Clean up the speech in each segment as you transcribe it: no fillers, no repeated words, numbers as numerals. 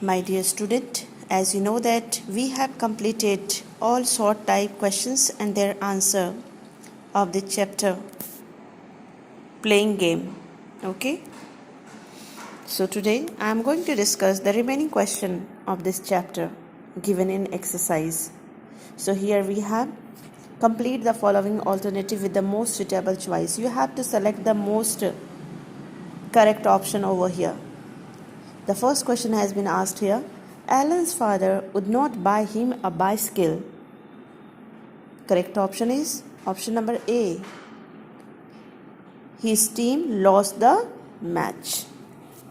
My dear student, as you know that we have completed all short type questions and their answer of the chapter playing game. Okay? So today I am going to discuss the remaining question of this chapter given in exercise. So here we have complete the following alternative with the most suitable choice. You have to select the most correct option over here. The first question has been asked here. Alan's father would not buy him a bicycle. Correct option is option number A. His team lost the match.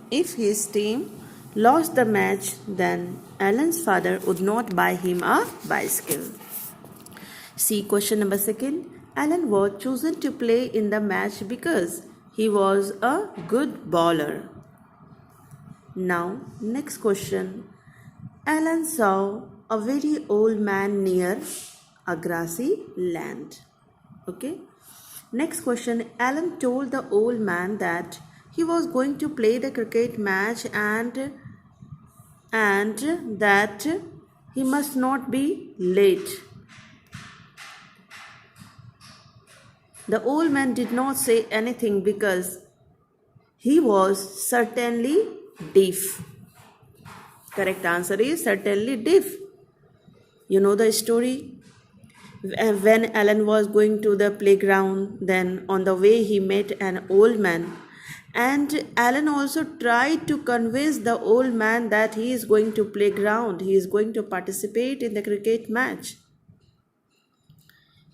If his team lost the match, then Alan's father would not buy him a bicycle. See question number second. Alan was chosen to play in the match because he was a good bowler. Now, next question. Alan saw a very old man near a grassy land. Okay. Next question. Alan told the old man that he was going to play the cricket match and that he must not be late. The old man did not say anything because he was certainly deaf. Correct answer is certainly deaf. You know the story? When Alan was going to the playground, then on the way he met an old man. And Alan also tried to convince the old man that he is going to playground. He is going to participate in the cricket match.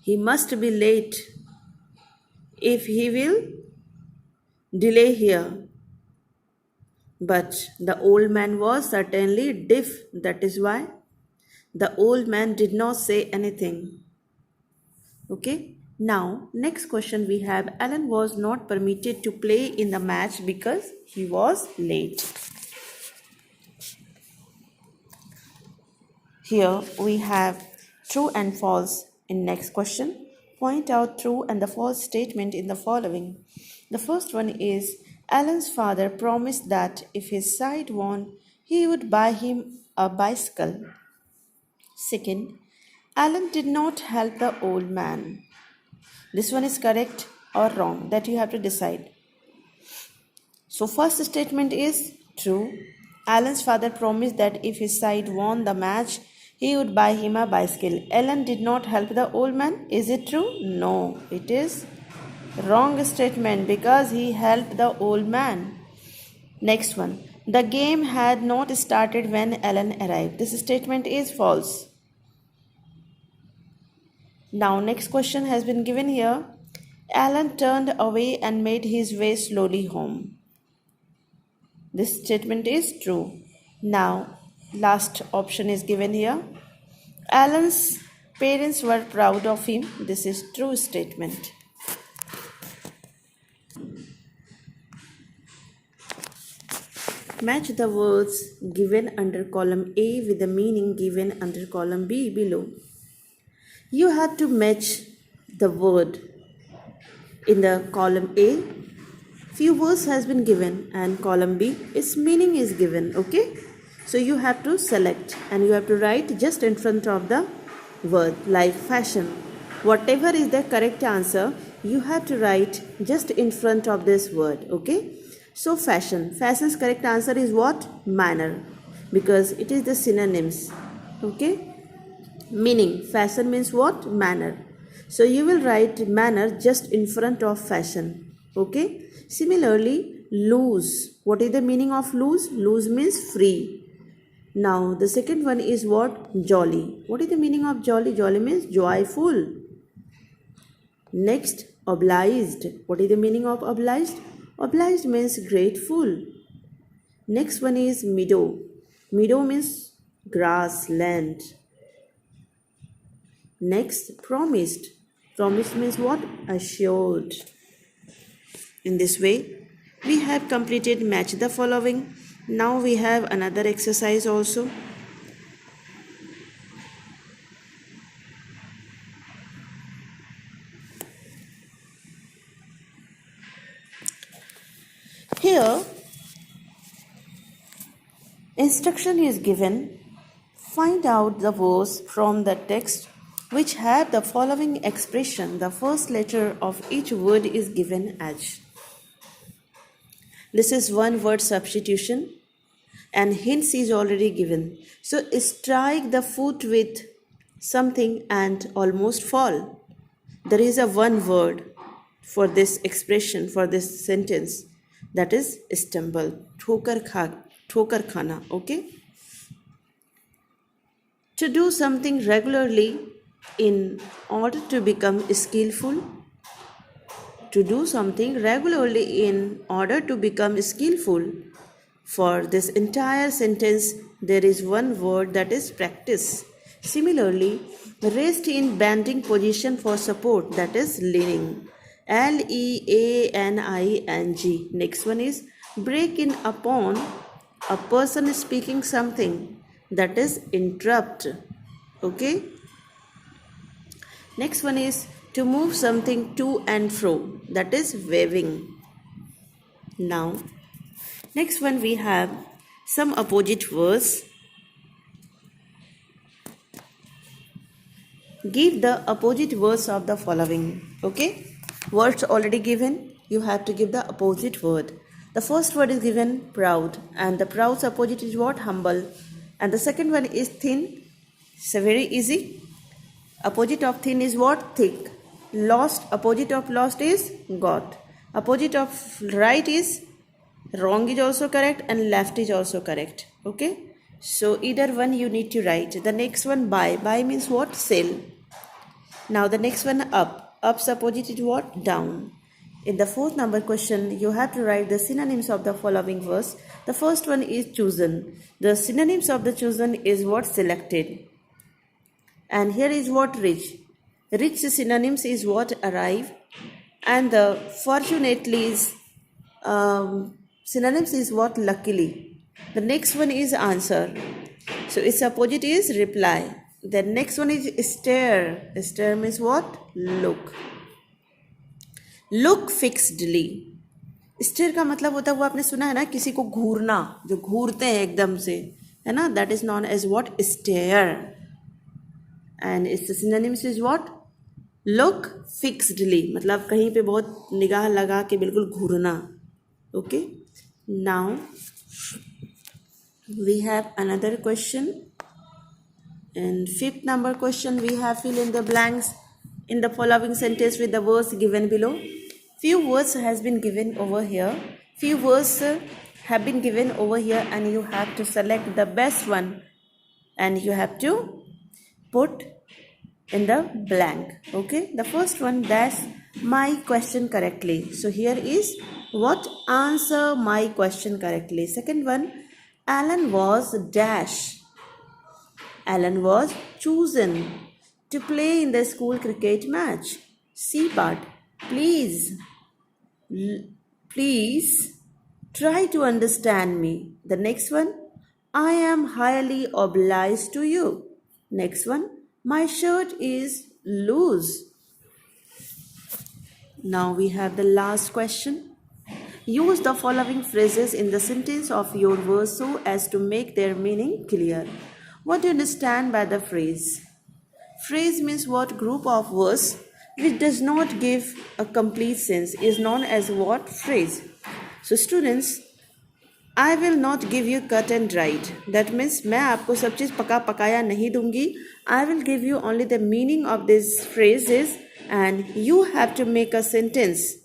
He must be late. If he will delay here. But the old man was certainly deaf. That is why the old man did not say anything. Okay. Now, next question we have. Alan was not permitted to play in the match because he was late. Here we have true and false in next question. Point out true and the false statement in the following. The first one is Alan's father promised that if his side won, he would buy him a bicycle. Second, Alan did not help the old man. This one is correct or wrong, that you have to decide. So first statement is true. Alan's father promised that if his side won the match, he would buy him a bicycle. Alan did not help the old man. Is it true? No, it is wrong statement because he helped the old man. Next one. The game had not started when Alan arrived. This statement is false. Now next question has been given here. Alan turned away and made his way slowly home. This statement is true. Now last option is given here. Alan's parents were proud of him. This is true statement. Match the words given under column A with the meaning given under column B below. You have to match the word in the column A. Few words has been given and column B its meaning is given. Okay. So you have to select and you have to write just in front of the word like fashion. Whatever is the correct answer, you have to write just in front of this word. Okay. So fashion. Fashion's correct answer is what? Manner. Because it is the synonyms. Okay. Meaning. Fashion means what? Manner. So you will write manner just in front of fashion. Okay. Similarly, loose. What is the meaning of loose? Loose means free. Now the second one is what? Jolly. What is the meaning of jolly? Jolly means joyful. Next, obliged. What is the meaning of obliged? Obliged means grateful. Next one is meadow. Meadow means grass, land. Next, promised. Promised means what? Assured. In this way, we have completed match the following. Now we have another exercise also. Here Instruction is given. Find out the words from the text which have the following expression. The first letter of each word is given as. This is one word substitution and hints is already given. So strike the foot with something and almost fall. There is a one word for this expression, for this sentence, that is stumble. ठोकर खाना. Okay. To do something regularly in order to become skillful. To do something regularly in order to become skillful. For this entire sentence, there is one word, that is practice. Similarly, rest in bending position for support, that is leaning. Leaning. Next one is break in upon a person speaking something, that is interrupt. Okay. Next one is to move something to and fro, that is waving. Now, next one we have some opposite words. Give the opposite words of the following. Okay. Words already given. You have to give the opposite word. The first word is given proud, and the proud's opposite is what? Humble. And the second one is thin. So very easy. Opposite of thin is what? Thick. Lost. Opposite of lost is got. Opposite of right is wrong is also correct and left is also correct. Okay. So either one you need to write. The next one buy. Buy means what? Sell. Now the next one up. Up's opposite is what? Down. In the fourth number question, you have to write the synonyms of the following verse. The first one is chosen. The synonyms of the chosen is what? Selected. And here is what? Rich. Rich synonyms is what? Arrive. And the fortunately's synonyms is what? Luckily. The next one is answer. So its opposite is reply. The next one is stare. Stare means what? Look. Look fixedly. Stare का मतलब होता है, वो आपने सुना है ना, किसी को घूरना, जो घूरते हैं एकदम से, है ना, that is known as what? Stare. And its synonyms is what? Look fixedly, मतलब कहीं पे बहुत निगाह लगा के बिल्कुल घूरना. Okay. Now we have another question. In fifth number question, we have fill in the blanks in the following sentence with the words given below. Few words has been given over here. Few words have been given over here, and you have to select the best one, and you have to put in the blank. Okay. The first one, that's my question correctly. So here is what? Answer my question correctly. Second one, Alan was dash. Alan was chosen to play in the school cricket match. C part. Please try to understand me. The next one, I am highly obliged to you. Next one, my shirt is loose. Now we have the last question. Use the following phrases in the sentence of your verse so as to make their meaning clear. What do you understand by the phrase? Phrase means what? Group of words which does not give a complete sense is known as what? Phrase. So students, I will not give you cut and dried. That means मैं आपको सब चीज़ पका पकाया नहीं दूंगी. I will give you only the meaning of these phrases and you have to make a sentence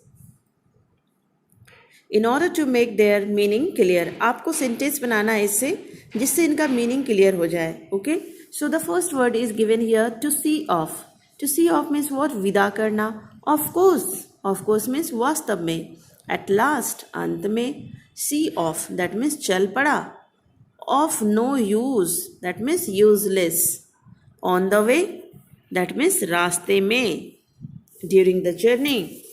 in order to make their meaning clear. आपको sentence बनाना है इससे, जिससे इनका meaning clear हो जाए. Okay. So the first word is given here, to see off. To see off means what? विदा करना. Of course. Of course means वास्तव में. At last, अंत में. See off, that means चल पड़ा. Of no use, that means useless. On the way, that means रास्ते में. During the journey.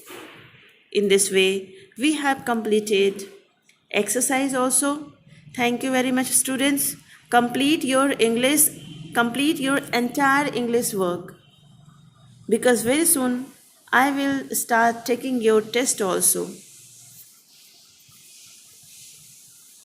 In this way, we have completed exercise also. Thank you very much, students. Complete your entire English work, because very soon I will start taking your test also.